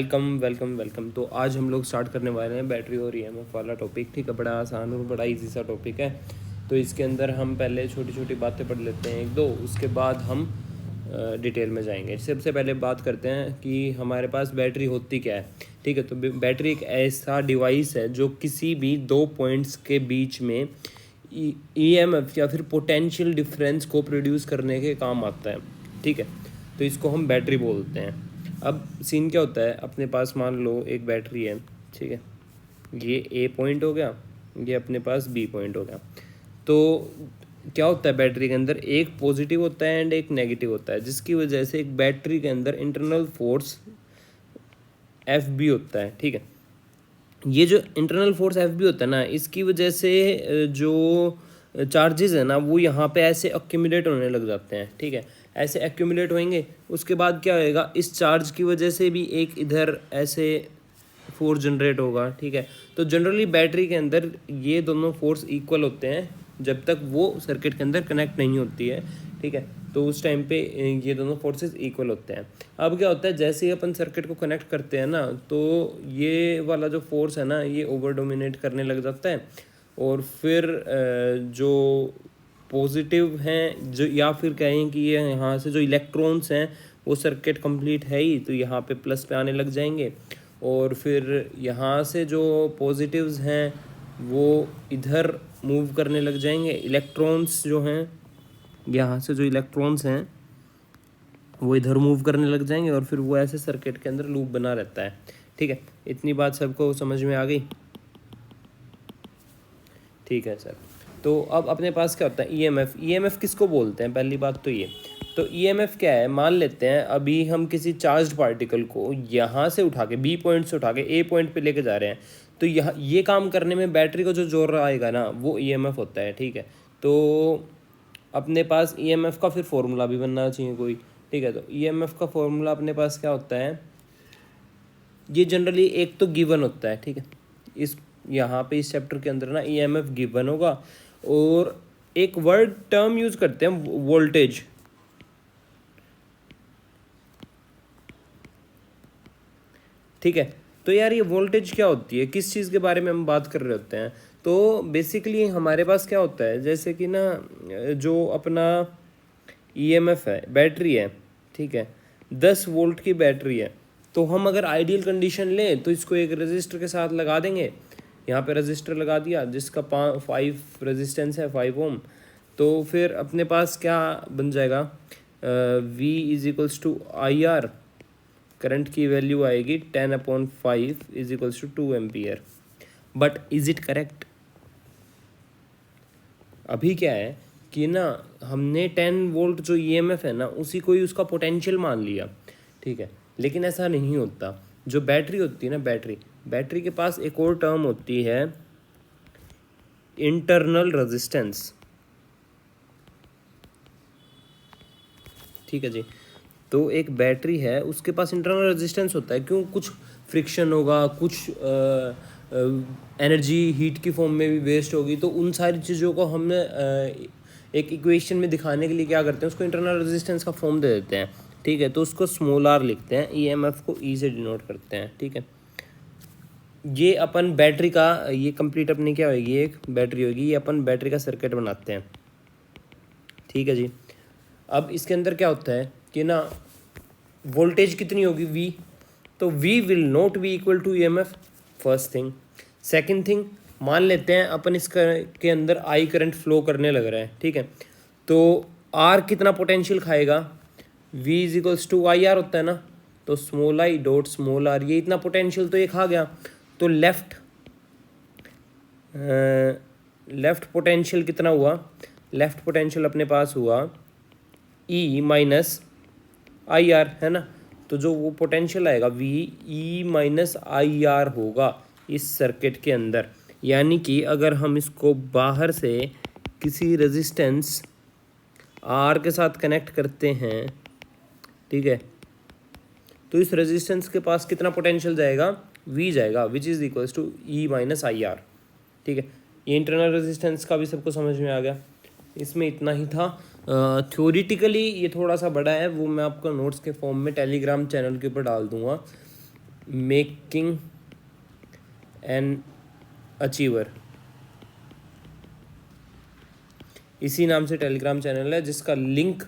Welcome welcome welcome. तो आज हम लोग स्टार्ट करने वाले हैं बैटरी और ईएमएफ वाला टॉपिक। ठीक है, बड़ा आसान और बड़ा इजी सा टॉपिक है। तो इसके अंदर हम पहले छोटी छोटी बातें पढ़ लेते हैं एक दो, उसके बाद हम डिटेल में जाएंगे। सबसे पहले बात करते हैं कि हमारे पास बैटरी होती क्या है। ठीक है, तो बैटरी एक ऐसा डिवाइस है जो किसी भी दो पॉइंट्स के बीच में ईएमएफ या फिर पोटेंशियल डिफरेंस को प्रोड्यूस करने के काम आता है। ठीक है, तो इसको हम बैटरी बोलते हैं। अब सीन क्या होता है, अपने पास मान लो एक बैटरी है। ठीक है, ये ए पॉइंट हो गया, ये अपने पास बी पॉइंट हो गया। तो क्या होता है, बैटरी के अंदर एक पॉजिटिव होता है एंड एक नेगेटिव होता है, जिसकी वजह से एक बैटरी के अंदर इंटरनल फोर्स एफ बी होता है। ठीक है, ये जो इंटरनल फोर्स एफ बी होता है ना, इसकी वजह से जो चार्जेस है ना वो यहाँ पे ऐसे एक्यूमुलेट होने लग जाते हैं। ठीक है, ऐसे एक्यूमुलेट होंगे, उसके बाद क्या होएगा, इस चार्ज की वजह से भी एक इधर ऐसे फोर्स जनरेट होगा। ठीक है, तो जनरली बैटरी के अंदर ये दोनों फोर्स इक्वल होते हैं जब तक वो सर्किट के अंदर कनेक्ट नहीं होती है। ठीक है, तो उस टाइम पे ये दोनों फोर्सेस इक्वल होते हैं। अब क्या होता है, जैसे ही अपन सर्किट को कनेक्ट करते हैं ना, तो ये वाला जो फोर्स है ना ये ओवर डोमिनेट करने लग जाता है, और फिर जो पॉजिटिव हैं, जो या फिर कहें कि ये यहाँ से जो इलेक्ट्रॉन्स हैं वो सर्किट कंप्लीट है ही, तो यहाँ पे प्लस पे आने लग जाएंगे, और फिर यहाँ से जो पॉजिटिव्स हैं वो इधर मूव करने लग जाएंगे। इलेक्ट्रॉन्स जो हैं, यहाँ से जो इलेक्ट्रॉन्स हैं वो इधर मूव करने लग जाएंगे, और फिर वो ऐसे सर्किट के अंदर लूप बना रहता है। ठीक है, इतनी बात सबको समझ में आ गई। ठीक है सर, तो अब अपने पास क्या होता है, ईएमएफ। ईएमएफ किसको बोलते हैं, पहली बात तो ये। तो ईएमएफ क्या है, मान लेते हैं अभी हम किसी चार्ज्ड पार्टिकल को यहाँ से उठा के बी पॉइंट से उठा के ए पॉइंट पे लेके जा रहे हैं, तो यहाँ ये काम करने में बैटरी को जो जोर आएगा ना वो ईएमएफ होता है। ठीक है, तो अपने पास ईएमएफ का फिर फॉर्मूला भी बनना चाहिए कोई। ठीक है, तो ईएमएफ का फॉर्मूला अपने पास क्या होता है, ये जनरली एक तो गिवन होता है। ठीक है, इस यहाँ पे इस चैप्टर के अंदर ना ईएमएफ गिवन होगा, और एक वर्ड टर्म यूज करते हैं वोल्टेज। ठीक है, तो यार ये वोल्टेज क्या होती है, किस चीज़ के बारे में हम बात कर रहे होते हैं। तो बेसिकली हमारे पास क्या होता है, जैसे कि ना जो अपना ईएमएफ है, बैटरी है। ठीक है, 10 वोल्ट की बैटरी है, तो हम अगर आइडियल कंडीशन लें तो इसको एक रजिस्टर के साथ लगा देंगे। यहाँ पे रजिस्टर लगा दिया जिसका 5 रेजिस्टेंस है, 5 ओम। तो फिर अपने पास क्या बन जाएगा, V is equals to I R. Current की वैल्यू आएगी 10/5 is equals to 2 ampere. But is it correct? अभी क्या है कि ना हमने 10 वोल्ट जो ईएमएफ है ना उसी को ही उसका पोटेंशियल मान लिया। ठीक है, लेकिन ऐसा नहीं होता। जो बैटरी होती है ना, बैटरी के पास एक और टर्म होती है, इंटरनल रेजिस्टेंस। ठीक है जी, तो एक बैटरी है उसके पास इंटरनल रेजिस्टेंस होता है। क्यों? कुछ फ्रिक्शन होगा, कुछ एनर्जी हीट की फॉर्म में भी वेस्ट होगी, तो उन सारी चीज़ों को हमने एक इक्वेशन में दिखाने के लिए क्या करते हैं, उसको इंटरनल रेजिस्टेंस का फॉर्म दे देते हैं। ठीक है, तो उसको स्मॉल आर लिखते हैं, ईएमएफ को ई से डिनोट करते हैं। ठीक है, ये अपन बैटरी का, ये कंप्लीट अपनी क्या होगी, एक बैटरी होगी, ये अपन बैटरी का सर्किट बनाते हैं। ठीक है जी, अब इसके अंदर क्या होता है कि ना वोल्टेज कितनी होगी, V, तो V will not be equal to EMF, first thing. Second thing, मान लेते हैं अपन के अंदर I करंट फ्लो करने लग रहा है। ठीक है, तो R कितना पोटेंशियल खाएगा, V is equals to I R होता है ना, तो small I dot small R, ये इतना पोटेंशियल तो ये खा गया। तो लेफ्ट पोटेंशियल कितना हुआ, लेफ्ट पोटेंशियल अपने पास हुआ E माइनस आई आर, है ना। तो जो वो पोटेंशियल आएगा V E minus I are होगा इस सर्किट के अंदर। यानी कि अगर हम इसको बाहर से किसी रेजिस्टेंस R के साथ कनेक्ट करते हैं, ठीक है, तो इस रेजिस्टेंस के पास कितना पोटेंशियल जाएगा, V जाएगा, which is equals to E minus I R. ठीक है, ये इंटरनल रेजिस्टेंस का भी सबको समझ में आ गया। इसमें इतना ही था। थ्योरेटिकली ये थोड़ा सा बड़ा है, वो मैं आपको नोट्स के फॉर्म में टेलीग्राम चैनल के ऊपर डाल दूंगा। मेकिंग एन अचीवर, इसी नाम से टेलीग्राम चैनल है जिसका लिंक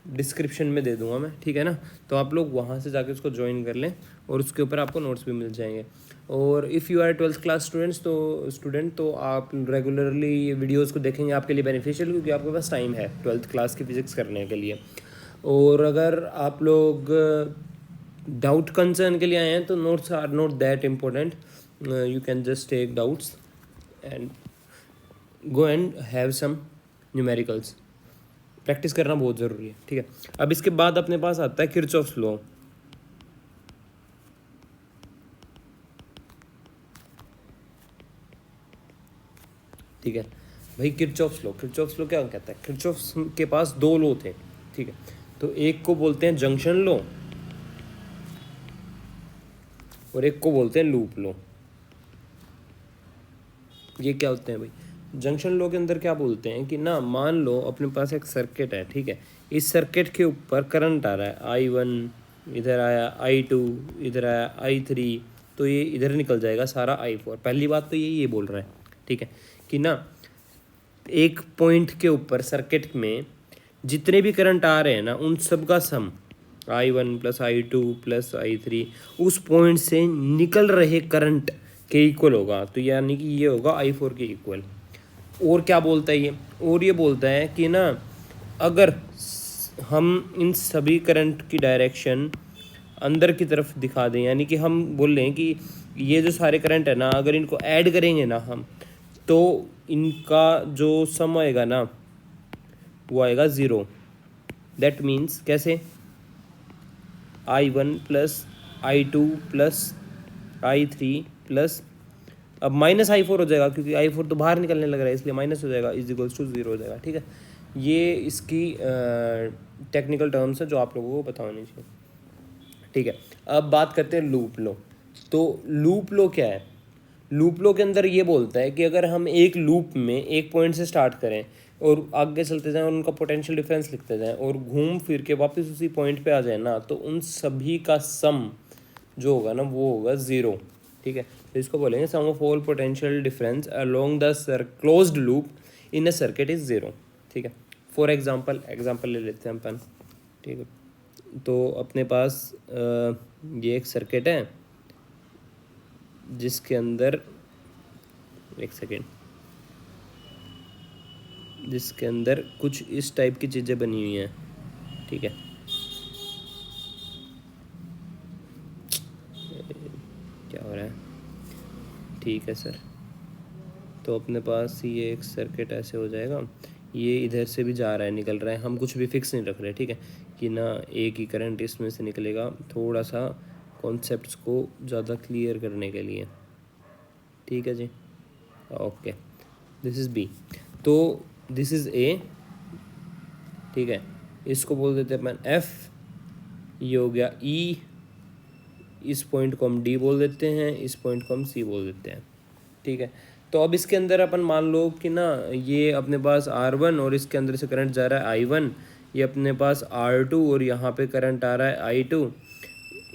डिस्क्रिप्शन में दे दूंगा मैं, ठीक है ना। तो आप लोग वहाँ से जाके उसको ज्वाइन कर लें और उसके ऊपर आपको नोट्स भी मिल जाएंगे। और if you are 12th class student तो आप रेगुलरली ये वीडियोज़ को देखेंगे, आपके लिए बेनिफिशियल, क्योंकि आपके पास टाइम है 12th क्लास की फिज़िक्स करने के लिए। और अगर आप लोग डाउट कंसर्न के लिए आए हैं तो notes are not that important, you can just take doubts and go and have some numericals. Practice करना बहुत ज़रूरी है, ठीक है। अब इसके बाद अपने पास आता है किरचॉफ्स लॉ। ठीक है भाई, किरचॉफ्स लॉ क्या कहता है? किरचॉफ्स के पास दो लॉ थे, ठीक है। तो एक को बोलते हैं जंक्शन लॉ और एक को बोलते हैं लूप लॉ। ये क्या होते हैं भाई? जंक्शन लॉ के अंदर क्या बोलते हैं कि ना, मान लो अपने पास एक सर्किट है, ठीक है। इस सर्किट के ऊपर करंट आ रहा है I1, इधर आया I2, इधर आया I3, तो ये इधर निकल जाएगा सारा I4। पहली बात तो ये बोल रहा है, ठीक है, कि ना एक पॉइंट के ऊपर सर्किट में जितने भी करंट आ रहे हैं ना, उन सब का सम I1 + I2 + I3 उस पॉइंट से निकल रहे करंट के इक्वल होगा। तो यानी कि ये होगा I4 के इक्वल। और क्या बोलता है ये? और ये बोलता है कि ना, अगर हम इन सभी करंट की डायरेक्शन अंदर की तरफ दिखा दें, यानी कि हम बोल रहे हैं कि ये जो सारे करंट है ना, अगर इनको ऐड करेंगे ना हम, तो इनका जो सम आएगा ना वो आएगा 0। दैट मीन्स कैसे? I1 + I2 + I3 प्लस, अब -I4 हो जाएगा क्योंकि I4 तो बाहर निकलने लग रहा है, इसलिए माइनस हो जाएगा, =0 हो जाएगा, ठीक है। ये इसकी टेक्निकल टर्म्स है जो आप लोगों को पता होनी चाहिए, ठीक है। अब बात करते हैं लूप लो। तो लूप लो क्या है? लूप लो के अंदर ये बोलता है कि अगर हम एक लूप में एक पॉइंट से स्टार्ट करें और आगे चलते जाएं और उनका पोटेंशियल डिफरेंस लिखते जाएं और घूम फिर के वापस उसी पॉइंट पे आ जाए ना, तो उन सभी का सम जो होगा ना वो होगा 0, ठीक है। तो इसको बोलेंगे sum of all potential difference along the closed loop in a circuit is 0, ठीक है। फॉर एग्जांपल ले लेते हैं अपन, ठीक है। तो अपने पास ये एक सर्किट है जिसके अंदर, एक सेकेंड, जिसके अंदर कुछ इस टाइप की चीज़ें बनी हुई हैं, ठीक है। क्या हो रहा है? ठीक है सर। तो अपने पास ये एक सर्किट ऐसे हो जाएगा, ये इधर से भी जा रहा है, निकल रहा है, हम कुछ भी फिक्स नहीं रख रहे, ठीक है, कि ना एक ही करंट इसमें से निकलेगा, थोड़ा सा कॉन्सेप्ट्स को ज़्यादा क्लियर करने के लिए, ठीक है जी। ओके, दिस इज़ बी, तो दिस इज़ ए, ठीक है। इसको बोल देते हैं अपन एफ, ये हो गया ई, इस पॉइंट को हम डी बोल देते हैं, इस पॉइंट को हम सी बोल देते हैं, ठीक है। तो अब इसके अंदर अपन मान लो कि ना ये अपने पास R1 और इसके अंदर से करंट जा रहा है I1, ये अपने पास R2 और यहाँ पे करंट आ रहा है I2,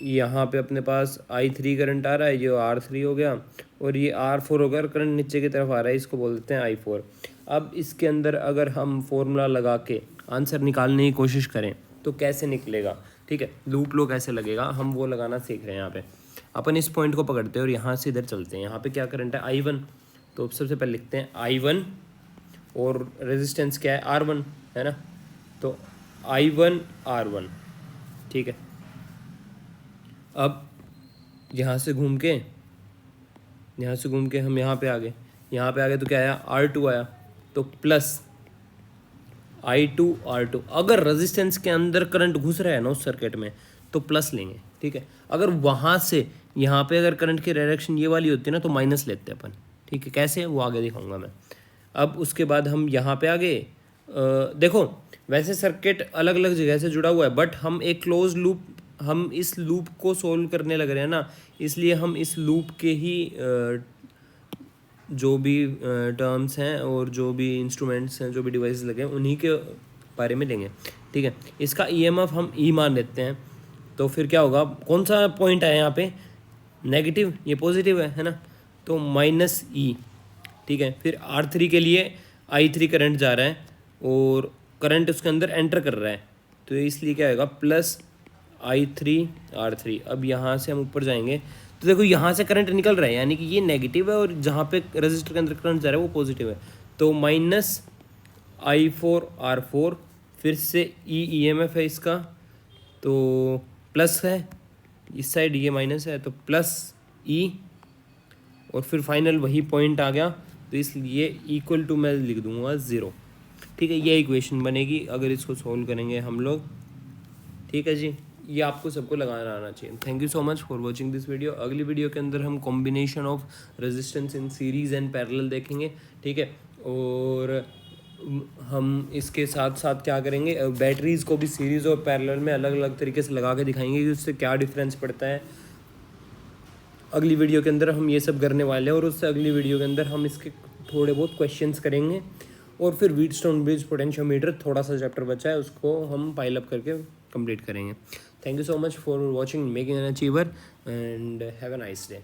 यहाँ पे अपने पास I3 करंट आ रहा है, ये R3 हो गया, और ये R4 होगा, करंट नीचे की तरफ आ रहा है, इसको बोल देते हैं I4। अब इसके अंदर अगर हम फॉर्मूला लगा के आंसर निकालने की कोशिश करें तो कैसे निकलेगा, ठीक है, लूप लो कैसे लगेगा, हम वो लगाना सीख रहे हैं। यहाँ पे अपन इस पॉइंट को पकड़ते हैं और यहाँ से इधर चलते हैं। यहाँ पे क्या करंट है? I1। तो सबसे पहले लिखते हैं I1 और रेजिस्टेंस क्या है? R1, है ना। तो I1 R1, ठीक है। अब यहाँ से घूम के हम यहाँ पे आ गए, तो क्या आया? R2 आया, तो प्लस I2 R2। अगर रेजिस्टेंस के अंदर करंट घुस रहा है ना उस सर्किट में तो प्लस लेंगे, ठीक है। अगर वहाँ से यहाँ पे अगर करंट की डायरेक्शन ये वाली होती है ना तो माइनस लेते हैं अपन, ठीक है। कैसे, वो आगे दिखाऊंगा मैं। अब उसके बाद हम यहाँ पे आगे, देखो वैसे सर्किट अलग अलग जगह से जुड़ा हुआ है, बट हम एक क्लोज लूप, हम इस लूप को सोल्व करने लग रहे हैं ना, इसलिए हम इस लूप के ही जो भी टर्म्स हैं और जो भी इंस्ट्रूमेंट्स हैं, जो भी डिवाइसेस लगे हैं, उन्हीं के बारे में लेंगे, ठीक है। इसका EMF हम E मान लेते हैं, तो फिर क्या होगा, कौन सा पॉइंट है यहाँ पे, नेगेटिव, ये पॉजिटिव है ना, तो माइनस ई, ठीक है। फिर R3 के लिए I3 करंट जा रहा है और करंट उसके अंदर एंटर कर रहा है, तो इसलिए क्या होगा, प्लस I3 R3। अब यहाँ से हम ऊपर जाएंगे तो देखो यहाँ से करंट निकल रहा है, यानी कि ये नेगेटिव है और जहाँ पे रजिस्टर के अंदर करंट जा रहा है वो पॉजिटिव है, तो माइनस I4 R4, फिर से EMF है इसका, तो प्लस है, इस साइड ये माइनस है तो प्लस E, और फिर फाइनल वही पॉइंट आ गया, तो इसलिए इक्वल टू मैं लिख दूंगा 0, ठीक है। ये इक्वेशन बनेगी अगर इसको सॉल्व करेंगे हम लोग, ठीक है जी। ये आपको सबको लगाना आना चाहिए। Thank you so much for watching this video. अगली वीडियो के अंदर हम combination of resistance in series and parallel देखेंगे, ठीक है। और हम इसके साथ साथ क्या करेंगे, बैटरीज़ को भी सीरीज़ और पैरेलल में अलग अलग तरीके से लगा के दिखाएंगे कि उससे क्या डिफरेंस पड़ता है। अगली वीडियो के अंदर हम ये सब करने वाले हैं, और उससे अगली वीडियो के अंदर हम इसके थोड़े बहुत क्वेश्चंस करेंगे, और फिर व्हीटस्टोन ब्रिज पोटेंशियोमीटर थोड़ा सा चैप्टर बचा है उसको हम पाइल अप करके कंप्लीट करेंगे। Thank you so much for watching making an achiever and have a nice day.